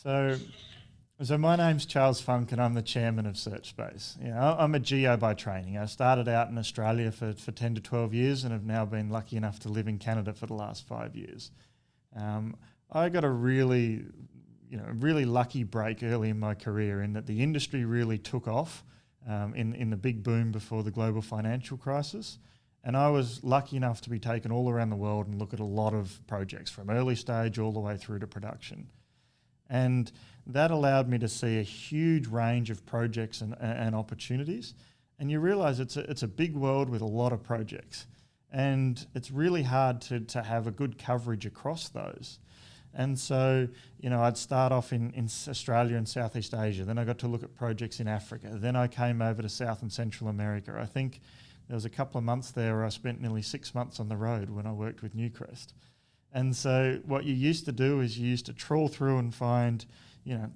So, so my name's Charles Funk and I'm the chairman of SearchSpace. I'm a geo by training. I started out in Australia for 10 to 12 years and have now been lucky enough to live in Canada for the last 5 years. I got a really lucky break early in my career in that the industry really took off in the big boom before the global financial crisis. And I was lucky enough to be taken all around the world and look at a lot of projects from early stage all the way through to production. And that allowed me to see a huge range of projects and opportunities. And you realise it's a big world with a lot of projects. And it's really hard to have a good coverage across those. And so, I'd start off in Australia and Southeast Asia. Then I got to look at projects in Africa. Then I came over to South and Central America. I think there was a couple of months there where I spent nearly 6 months on the road when I worked with Newcrest. And so what you used to do is you used to trawl through and find,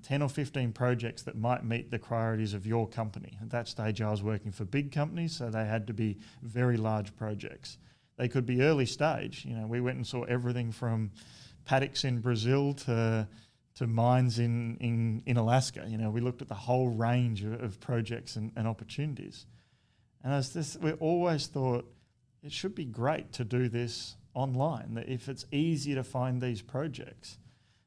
10 or 15 projects that might meet the priorities of your company. At that stage, I was working for big companies, so they had to be very large projects. They could be early stage. We went and saw everything from paddocks in Brazil to mines in Alaska. We looked at the whole range of projects and opportunities. And we always thought it should be great to do this online, that if it's easy to find these projects.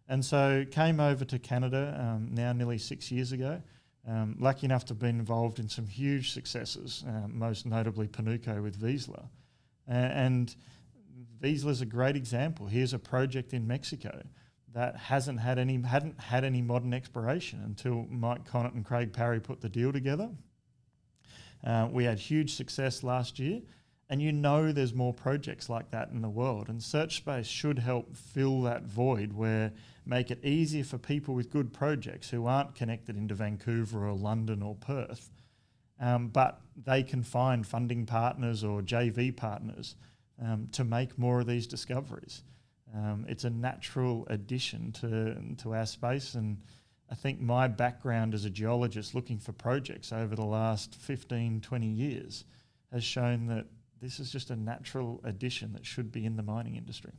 And so came over to Canada now nearly 6 years ago. Lucky enough to have been involved in some huge successes, most notably Panuco with Vizsla. And Vizsla's a great example. Here's a project in Mexico that hadn't had any modern exploration until Mike Connett and Craig Parry put the deal together. We had huge success last year. And there's more projects like that in the world. And SearchSpace should help fill that void make it easier for people with good projects who aren't connected into Vancouver or London or Perth, but they can find funding partners or JV partners to make more of these discoveries. It's a natural addition to our space. And I think my background as a geologist looking for projects over the last 15, 20 years has shown that this is just a natural addition that should be in the mining industry.